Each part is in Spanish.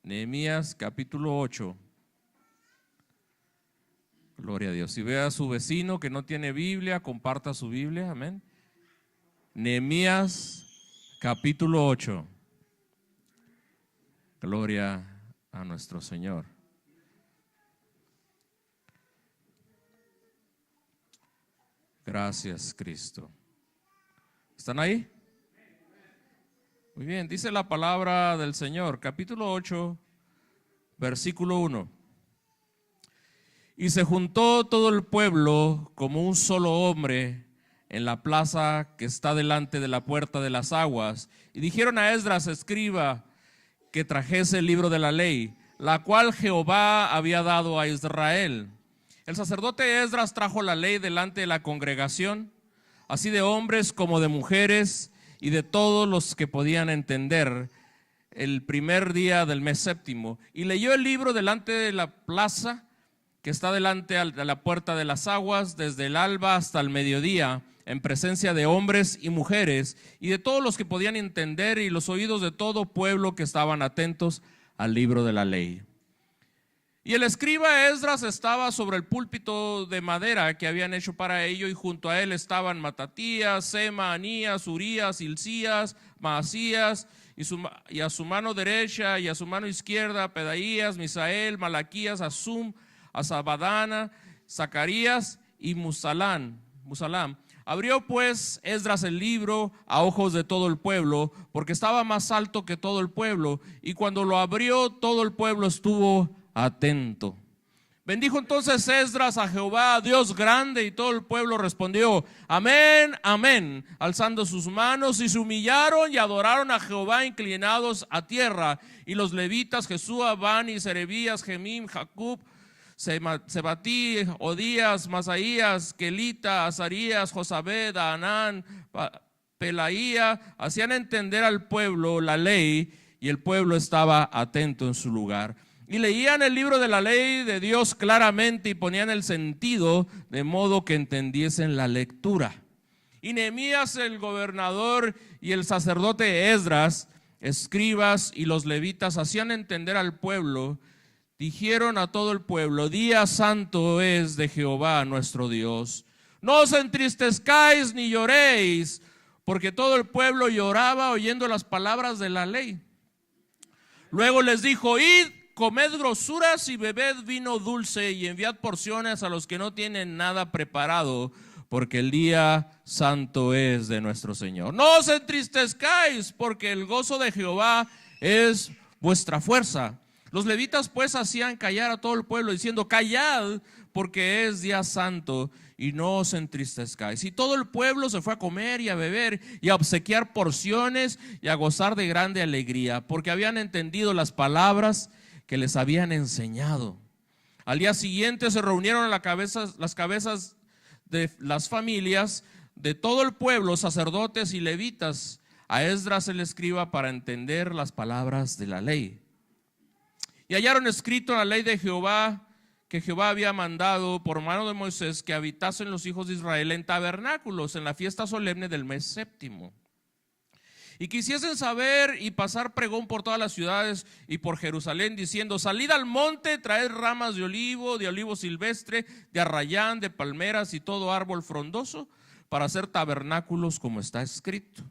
Nehemías capítulo 8. Gloria a Dios. Si ve a su vecino que no tiene Biblia, comparta su Biblia, amén. Nehemías capítulo 8. Gloria a nuestro Señor. Gracias, Cristo. ¿Están ahí? Muy bien, dice la palabra del Señor, capítulo 8, versículo 1. Y se juntó todo el pueblo como un solo hombre en la plaza que está delante de la puerta de las aguas, y dijeron a Esdras, escriba, que trajese el libro de la ley, la cual Jehová había dado a Israel. El sacerdote Esdras trajo la ley delante de la congregación, así de hombres como de mujeres, y de todos los que podían entender, el primer día del mes séptimo. Y leyó el libro delante de la plaza que está delante de la puerta de las aguas, desde el alba hasta el mediodía, en presencia de hombres y mujeres, y de todos los que podían entender, y los oídos de todo pueblo que estaban atentos al libro de la ley. Y el escriba Esdras estaba sobre el púlpito de madera que habían hecho para ello, y junto a él estaban Matatías, Sema, Anías, Urías, Hilcías, Maasías, y a su mano derecha y a su mano izquierda Pedaías, Misael, Malaquías, Asum, Asabadana, Zacarías y Musalam. Abrió pues Esdras el libro a ojos de todo el pueblo, porque estaba más alto que todo el pueblo, y cuando lo abrió todo el pueblo estuvo atento. Bendijo entonces Esdras a Jehová, Dios grande, y todo el pueblo respondió, amén, amén, alzando sus manos, y se humillaron y adoraron a Jehová inclinados a tierra. Y los levitas, Jesúa, Bani, Serebías, Gemim, Jacub, Sebatí, Odías, Masaías, Kelita, Azarías, Josabed, Anán, Pelaía, hacían entender al pueblo la ley, y el pueblo estaba atento en su lugar. Y leían el libro de la ley de Dios claramente, y ponían el sentido de modo que entendiesen la lectura. Y Nehemías el gobernador y el sacerdote Esdras, escribas y los levitas hacían entender al pueblo. Dijeron a todo el pueblo, día santo es de Jehová nuestro Dios. No os entristezcáis ni lloréis, porque todo el pueblo lloraba oyendo las palabras de la ley. Luego les dijo, id, comed grosuras y bebed vino dulce, y enviad porciones a los que no tienen nada preparado, porque el día santo es de nuestro Señor. No os entristezcáis, porque el gozo de Jehová es vuestra fuerza. Los levitas pues hacían callar a todo el pueblo, diciendo, callad, porque es día santo, y no os entristezcáis. Y todo el pueblo se fue a comer y a beber y a obsequiar porciones y a gozar de grande alegría, porque habían entendido las palabras que les habían enseñado. Al día siguiente se reunieron las cabezas de las familias de todo el pueblo, sacerdotes y levitas, a Esdras el escriba, para entender las palabras de la ley. Y hallaron escrito en la ley de Jehová, que Jehová había mandado por mano de Moisés que habitasen los hijos de Israel en tabernáculos en la fiesta solemne del mes séptimo. Y quisiesen saber y pasar pregón por todas las ciudades y por Jerusalén, diciendo, salid al monte, traed ramas de olivo silvestre, de arrayán, de palmeras y todo árbol frondoso, para hacer tabernáculos como está escrito.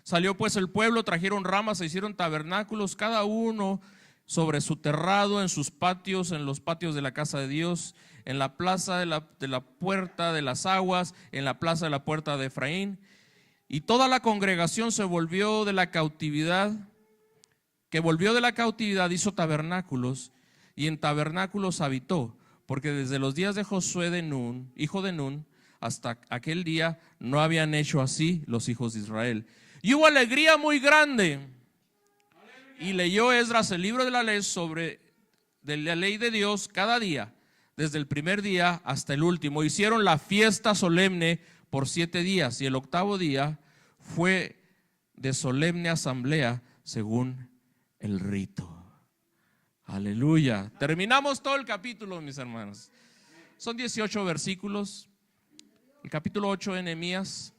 Salió pues el pueblo, trajeron ramas, se hicieron tabernáculos, cada uno sobre su terrado, en sus patios, en los patios de la casa de Dios, en la plaza de la puerta de las aguas, en la plaza de la puerta de Efraín. Y toda la congregación se volvió de la cautividad, hizo tabernáculos, y en tabernáculos habitó, porque desde los días de Josué de Nun, hijo de Nun, hasta aquel día no habían hecho así los hijos de Israel. Y hubo alegría muy grande. Y leyó Esdras el libro de la ley de la ley de Dios cada día, desde el primer día hasta el último. Hicieron la fiesta solemne por 7 días, y el octavo día fue de solemne asamblea según el rito. Aleluya. Terminamos todo el capítulo, mis hermanos. Son 18 versículos. El capítulo 8 de Nehemías.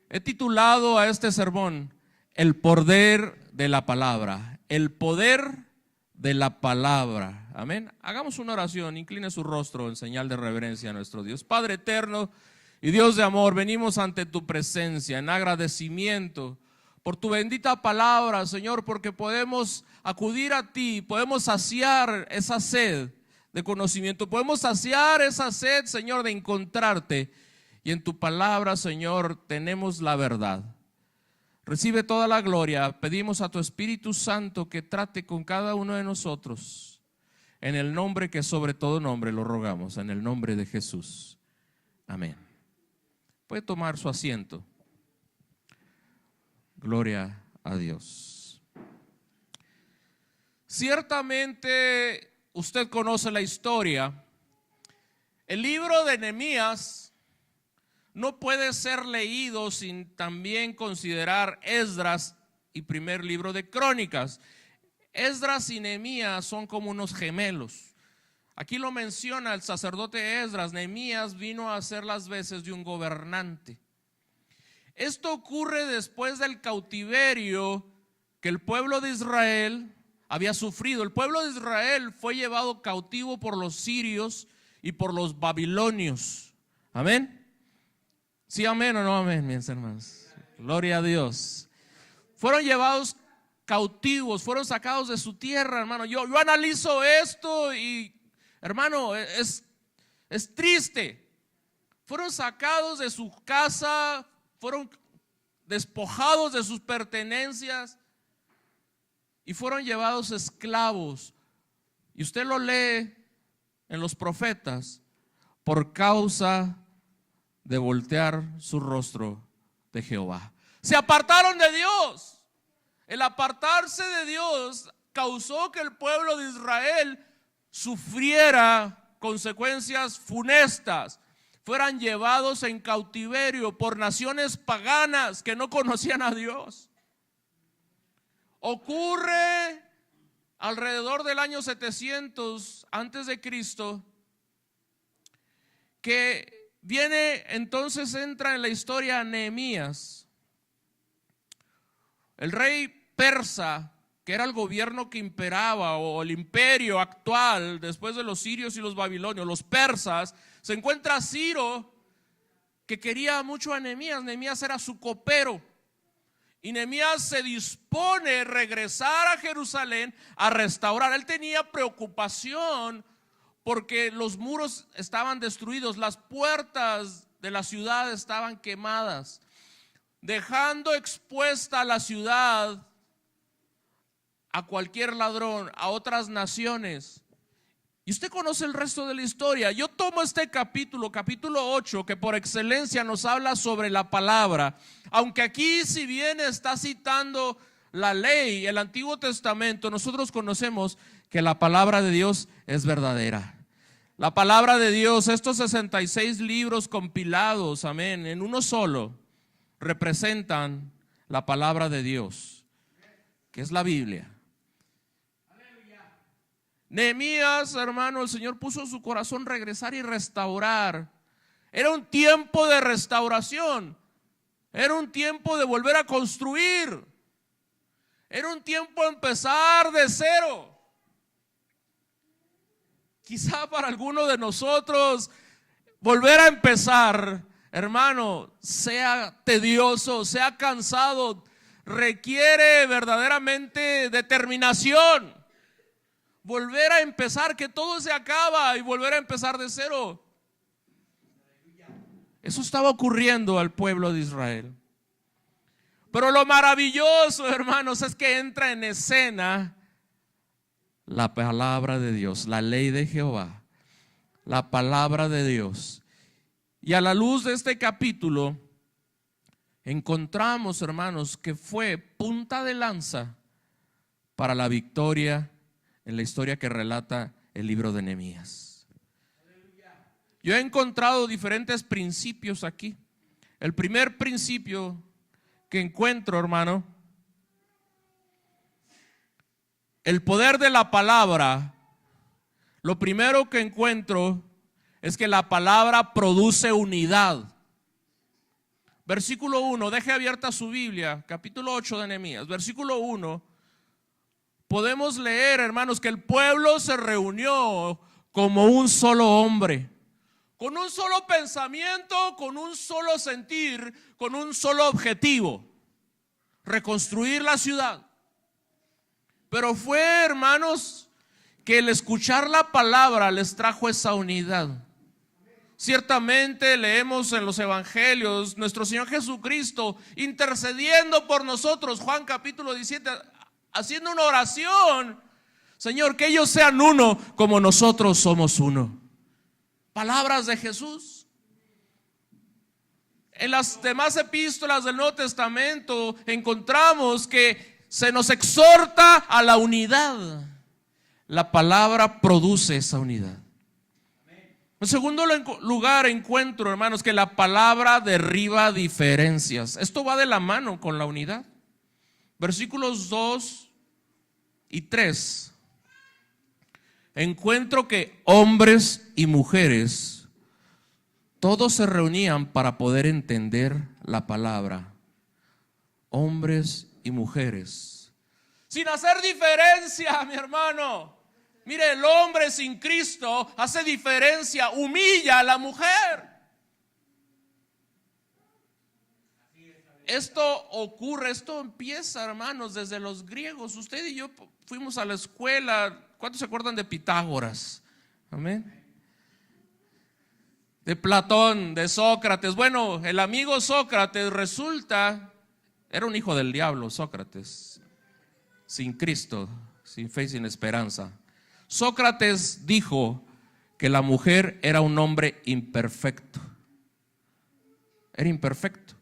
He titulado a este sermón, el poder de la palabra. el poder de la palabra. Amén. Hagamos una oración, incline su rostro en señal de reverencia a nuestro Dios. Padre eterno y Dios de amor, venimos ante tu presencia en agradecimiento por tu bendita palabra, Señor, porque podemos acudir a ti, podemos saciar esa sed de conocimiento, podemos saciar esa sed, Señor, de encontrarte, y en tu palabra, Señor, tenemos la verdad. Recibe toda la gloria. Pedimos a tu Espíritu Santo que trate con cada uno de nosotros. En el nombre que sobre todo nombre lo rogamos, en el nombre de Jesús. Amén. Puede tomar su asiento. Gloria a Dios. Ciertamente usted conoce la historia. El libro de Nehemías no puede ser leído sin también considerar Esdras y primer libro de Crónicas. Esdras y Nehemías son como unos gemelos. Aquí lo menciona el sacerdote Esdras. Nehemías vino a hacer las veces de un gobernante. Esto ocurre después del cautiverio que el pueblo de Israel había sufrido. El pueblo de Israel fue llevado cautivo por los sirios y por los babilonios. Amén. Sí, amén o no amén, mis hermanos. Gloria a Dios. Fueron llevados cautivos, fueron sacados de su tierra, hermano. Yo analizo esto y, hermano, es triste. Fueron sacados de su casa, fueron despojados de sus pertenencias y fueron llevados esclavos. Y usted lo lee en los profetas por causa de voltear su rostro de Jehová. Se apartaron de Dios. El apartarse de Dios causó que el pueblo de Israel sufriera consecuencias funestas. Fueran llevados en cautiverio por naciones paganas que no conocían a Dios. Ocurre alrededor del año 700 antes de Cristo que entra en la historia Nehemías. El rey persa, que era el gobierno que imperaba, o el imperio actual después de los sirios y los babilonios, los persas, se encuentra Ciro, que quería mucho a Nehemías. Nehemías era su copero. Y Nehemías se dispone a regresar a Jerusalén a restaurar. Él tenía preocupación porque los muros estaban destruidos, las puertas de la ciudad estaban quemadas, dejando expuesta la ciudad a cualquier ladrón, a otras naciones. Y usted conoce el resto de la historia. Yo tomo este capítulo 8, que por excelencia nos habla sobre la palabra. Aunque aquí, si bien está citando la ley, el Antiguo Testamento, nosotros conocemos que la palabra de Dios es verdadera. La palabra de Dios, estos 66 libros compilados, amén, en uno solo, representan la palabra de Dios, que es la Biblia. Nehemías, hermano, el Señor puso en su corazón regresar y restaurar. Era un tiempo de restauración. Era un tiempo de volver a construir. Era un tiempo de empezar de cero. Quizá para alguno de nosotros volver a empezar, hermano, sea tedioso, sea cansado, requiere verdaderamente determinación. Volver a empezar, que todo se acaba y volver a empezar de cero. Eso estaba ocurriendo al pueblo de Israel. Pero lo maravilloso, hermanos, es que entra en escena la palabra de Dios, la ley de Jehová, la palabra de Dios. Y a la luz de este capítulo encontramos, hermanos, que fue punta de lanza para la victoria en la historia que relata el libro de Nehemías. Yo he encontrado diferentes principios aquí. El primer principio que encuentro, hermano, el poder de la palabra. Lo primero que encuentro es que la palabra produce unidad. Versículo 1, deje abierta su Biblia, capítulo 8 de Nehemías, versículo 1. podemos leer, hermanos, que el pueblo se reunió como un solo hombre, con un solo pensamiento, con un solo sentir, con un solo objetivo: reconstruir la ciudad. Pero fue, hermanos, que el escuchar la palabra les trajo esa unidad. Ciertamente leemos en los evangelios nuestro Señor Jesucristo intercediendo por nosotros, Juan capítulo 17, haciendo una oración: Señor, que ellos sean uno como nosotros somos uno. Palabras de Jesús. En las demás epístolas del Nuevo Testamento encontramos que se nos exhorta a la unidad. La palabra produce esa unidad. En segundo lugar, encuentro, hermanos, que la palabra derriba diferencias. Esto va de la mano con la unidad. Versículos 2 y 3. Encuentro que hombres y mujeres todos se reunían para poder entender la palabra. Hombres y mujeres, sin hacer diferencia, mi hermano. Mire, el hombre sin Cristo hace diferencia, humilla a la mujer. Esto empieza, hermanos, desde los griegos. Usted y yo fuimos a la escuela. ¿Cuántos se acuerdan de Pitágoras? Amén. De Platón, de Sócrates. Bueno, el amigo Sócrates era un hijo del diablo. Sócrates, sin Cristo, sin fe y sin esperanza. Sócrates dijo que la mujer era un hombre imperfecto. Era imperfecto.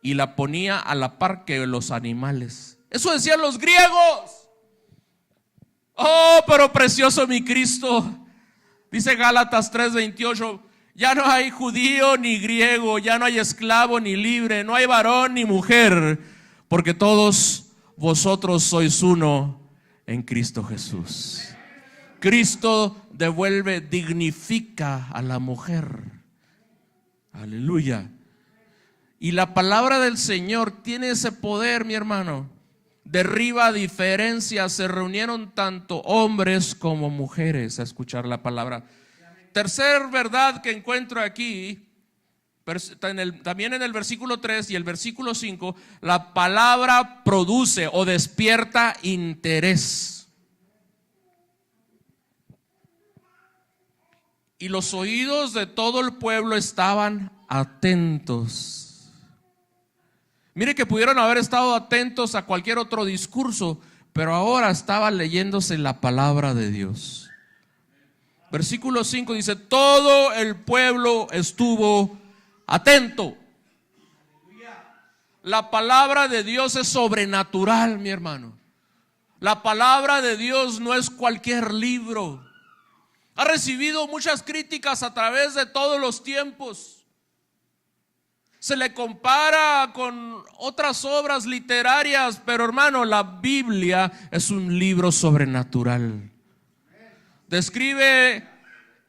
Y la ponía a la par que los animales. Eso decían los griegos. Oh, pero precioso mi Cristo. Dice Gálatas 3:28. Ya no hay judío ni griego, ya no hay esclavo ni libre, no hay varón ni mujer, porque todos vosotros sois uno en Cristo Jesús. Cristo dignifica a la mujer. Aleluya. Y la palabra del Señor tiene ese poder, mi hermano. Derriba diferencias. Se reunieron tanto hombres como mujeres a escuchar la palabra. Tercer verdad que encuentro aquí, también en el versículo 3 y el versículo 5, la palabra produce o despierta interés. Y los oídos de todo el pueblo estaban atentos. Mire que pudieron haber estado atentos a cualquier otro discurso, pero ahora estaba leyéndose la palabra de Dios. Versículo 5 dice: todo el pueblo estuvo atento. La palabra de Dios es sobrenatural, mi hermano. La palabra de Dios no es cualquier libro. Ha recibido muchas críticas a través de todos los tiempos. Se le compara con otras obras literarias, pero hermano, la Biblia es un libro sobrenatural. Describe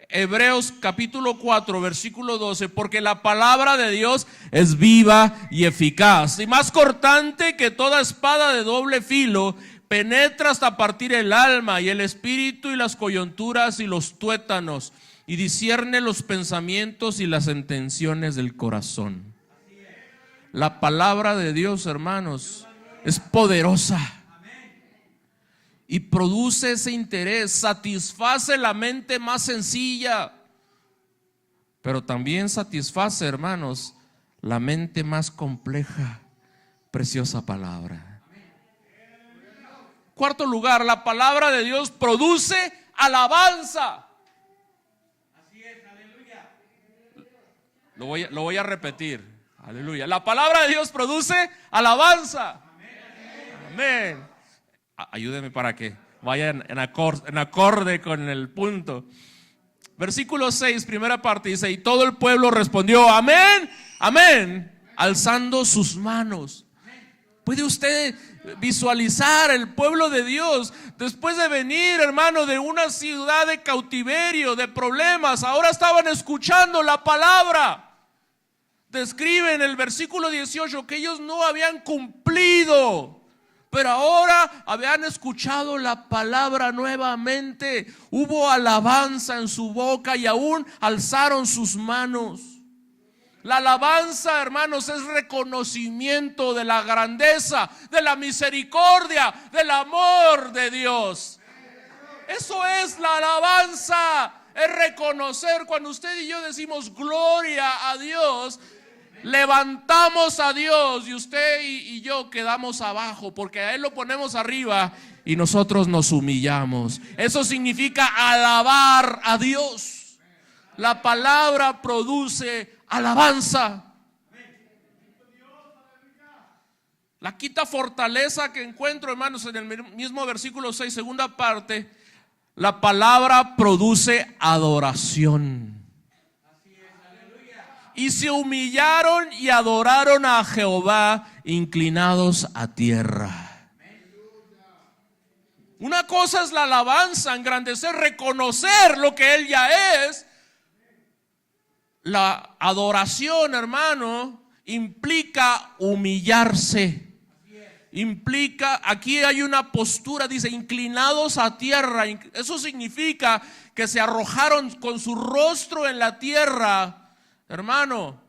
Hebreos capítulo 4 versículo 12: porque la palabra de Dios es viva y eficaz, y más cortante que toda espada de doble filo, penetra hasta partir el alma y el espíritu y las coyunturas y los tuétanos, y discierne los pensamientos y las intenciones del corazón. La palabra de Dios, hermanos, es poderosa y produce ese interés, satisface la mente más sencilla, pero también satisface, hermanos, la mente más compleja. Preciosa palabra. Cuarto lugar, la palabra de Dios produce alabanza. Así es, aleluya. Lo voy a repetir. Aleluya. La palabra de Dios produce alabanza. Amén. Ayúdeme para que vaya en acorde con el punto. Versículo 6, primera parte, dice: y todo el pueblo respondió amén, amén, alzando sus manos. ¿Puede usted visualizar el pueblo de Dios después de venir, hermano, de una ciudad de cautiverio, de problemas? Ahora estaban escuchando la palabra. Describe en el versículo 18 que ellos no habían cumplido, pero ahora habían escuchado la palabra nuevamente. Hubo alabanza en su boca y aún alzaron sus manos. La alabanza, hermanos, es reconocimiento de la grandeza, de la misericordia, del amor de Dios. Eso es la alabanza, es reconocer. Cuando usted y yo decimos gloria a Dios, levantamos a Dios y usted y yo quedamos abajo, porque a Él lo ponemos arriba y nosotros nos humillamos. Eso significa alabar a Dios. La palabra produce alabanza. La quinta fortaleza que encuentro, hermanos, en el mismo versículo 6, segunda parte, la palabra produce adoración. Y se humillaron y adoraron a Jehová, inclinados a tierra. Una cosa es la alabanza, engrandecer, reconocer lo que Él ya es. La adoración, hermano, implica humillarse. Implica, aquí hay una postura, dice, inclinados a tierra. Eso significa que se arrojaron con su rostro en la tierra, hermano,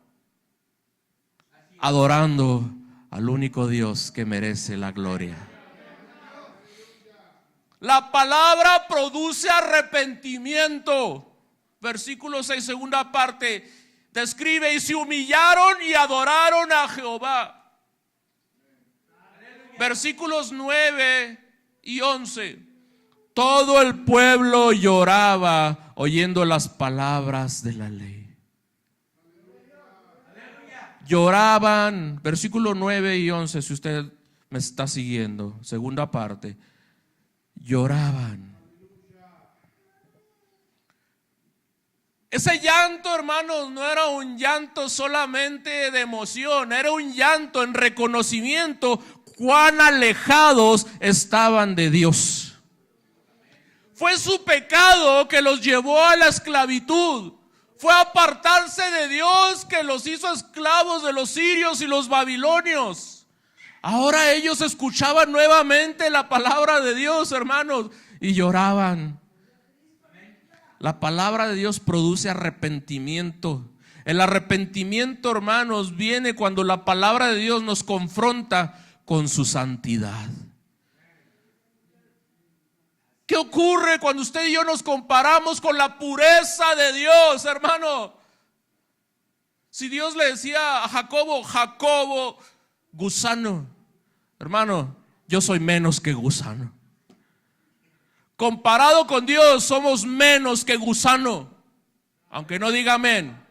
adorando al único Dios que merece la gloria. La palabra produce arrepentimiento. Versículo 6, segunda parte, describe: y se humillaron y adoraron a Jehová. Versículos 9 y 11. Todo el pueblo lloraba oyendo las palabras de la ley. Lloraban, versículos 9 y 11, si usted me está siguiendo, segunda parte. Lloraban. Ese llanto, hermanos, no era un llanto solamente de emoción, era un llanto en reconocimiento cuán alejados estaban de Dios. Fue su pecado que los llevó a la esclavitud. Fue apartarse de Dios que los hizo esclavos de los sirios y los babilonios. Ahora ellos escuchaban nuevamente la palabra de Dios, hermanos, y lloraban. La palabra de Dios produce arrepentimiento. El arrepentimiento, hermanos, viene cuando la palabra de Dios nos confronta con su santidad. ¿Qué ocurre cuando usted y yo nos comparamos con la pureza de Dios, hermano? Si Dios le decía a Jacobo, Jacobo, gusano, hermano, yo soy menos que gusano. Comparado con Dios somos menos que gusano, aunque no diga amén.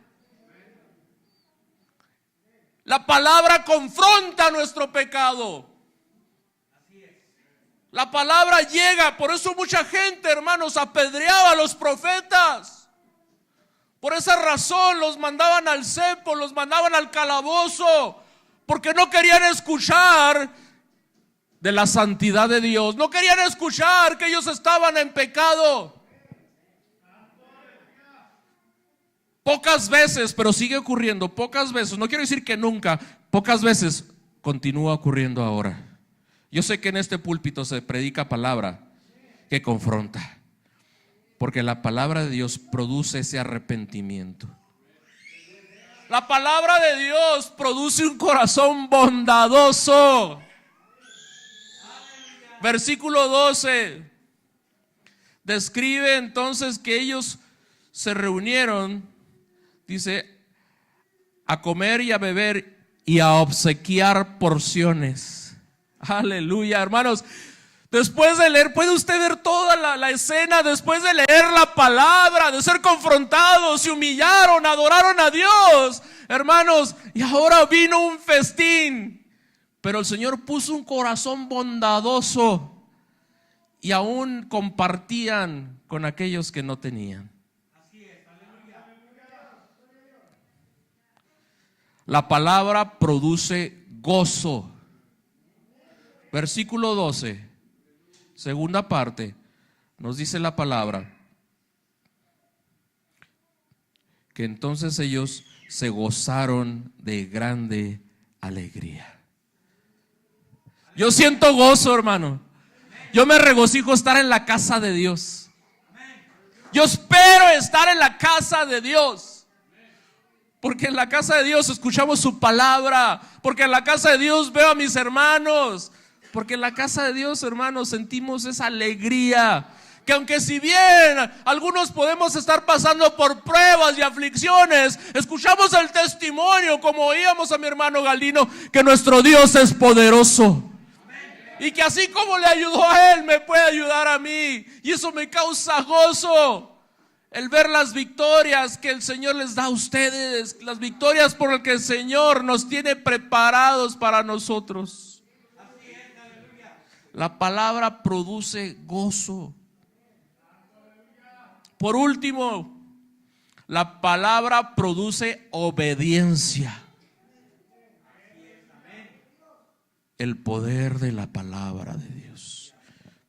La palabra confronta nuestro pecado. La palabra llega, por eso mucha gente, hermanos, apedreaba a los profetas. Por esa razón los mandaban al cepo, los mandaban al calabozo, porque no querían escuchar de la santidad de Dios. No querían escuchar que ellos estaban en pecado. Pocas veces, pero sigue ocurriendo, pocas veces, no quiero decir que nunca, pocas veces continúa ocurriendo ahora. Yo sé que en este púlpito se predica palabra que confronta, porque la palabra de Dios produce ese arrepentimiento. La palabra de Dios produce un corazón bondadoso. Versículo 12 describe entonces que ellos se reunieron, dice, a comer y a beber y a obsequiar porciones. Aleluya, hermanos. Después de leer, puede usted ver toda la escena. Después de leer la palabra, de ser confrontados, se humillaron, adoraron a Dios, hermanos, y ahora vino un festín. Pero el Señor puso un corazón bondadoso y aún compartían con aquellos que no tenían. La palabra produce gozo. Versículo 12, segunda parte, nos dice la palabra que entonces ellos se gozaron de grande alegría. Yo siento gozo, hermano. Yo me regocijo estar en la casa de Dios. Yo espero estar en la casa de Dios. Porque en la casa de Dios escuchamos su palabra. Porque en la casa de Dios veo a mis hermanos. Porque en la casa de Dios, hermanos, sentimos esa alegría. Que aunque si bien algunos podemos estar pasando por pruebas y aflicciones, escuchamos el testimonio, como oíamos a mi hermano Galdino, que nuestro Dios es poderoso. Y que así como le ayudó a él, me puede ayudar a mí. Y eso me causa gozo. El ver las victorias que el Señor les da a ustedes. Las victorias por las que el Señor nos tiene preparados para nosotros. La palabra produce gozo. Por último, la palabra produce obediencia. El poder de la palabra de Dios.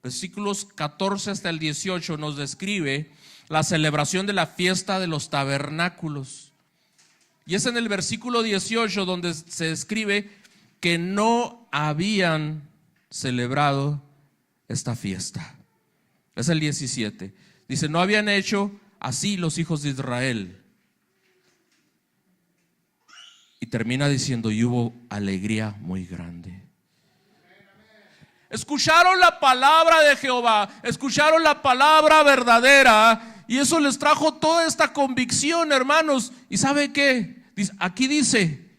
Versículos 14 hasta el 18 nos describe la celebración de la fiesta de los tabernáculos. Y es en el versículo 18 donde se describe que no habían celebrado esta fiesta. Es el 17. Dice, no habían hecho así los hijos de Israel. Y termina diciendo, y hubo alegría muy grande. Escucharon la palabra de Jehová, escucharon la palabra verdadera, y eso les trajo toda esta convicción, hermanos. ¿Y sabe qué? Aquí dice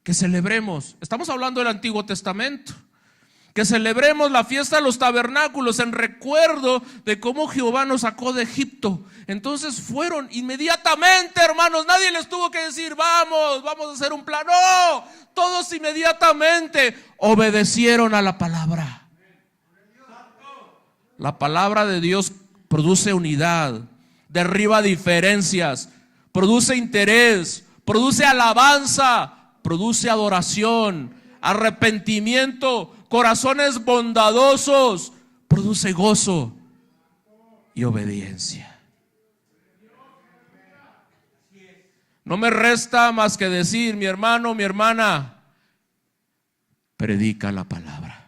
que celebremos, estamos hablando del Antiguo Testamento, que celebremos la fiesta de los tabernáculos en recuerdo de cómo Jehová nos sacó de Egipto. Entonces fueron inmediatamente, hermanos, nadie les tuvo que decir, vamos a hacer un plan. No, todos inmediatamente obedecieron a la palabra. La palabra de Dios produce unidad, derriba diferencias, produce interés, produce alabanza, produce adoración, arrepentimiento, corazones bondadosos, produce gozo y obediencia. No me resta más que decir, mi hermano, mi hermana, predica la palabra.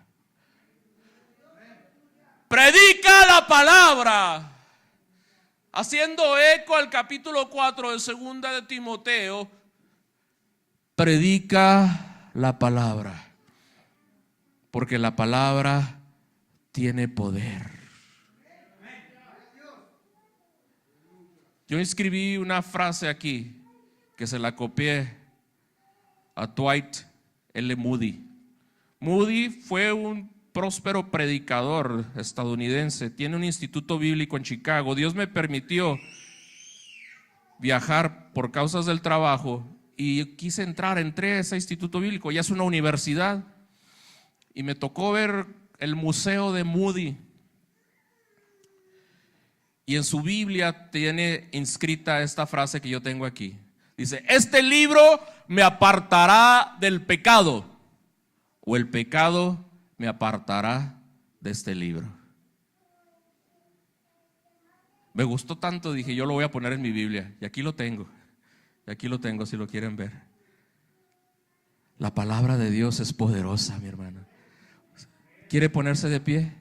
Predica la palabra. Haciendo eco al capítulo 4 de segunda de Timoteo, predica la palabra, porque la palabra tiene poder. Yo escribí una frase aquí que se la copié a Dwight L. Moody. Moody fue un próspero predicador estadounidense, tiene un instituto bíblico en Chicago. Dios me permitió viajar por causas del trabajo y quise entré a ese instituto bíblico, ya es una universidad, y me tocó ver el museo de Moody. Y en su Biblia tiene inscrita esta frase que yo tengo aquí. Dice, este libro me apartará del pecado, o el pecado me apartará de este libro. Me gustó tanto, dije, yo lo voy a poner en mi Biblia. Y aquí lo tengo. Y aquí lo tengo si lo quieren ver. La palabra de Dios es poderosa, mi hermano. ¿Quiere ponerse de pie?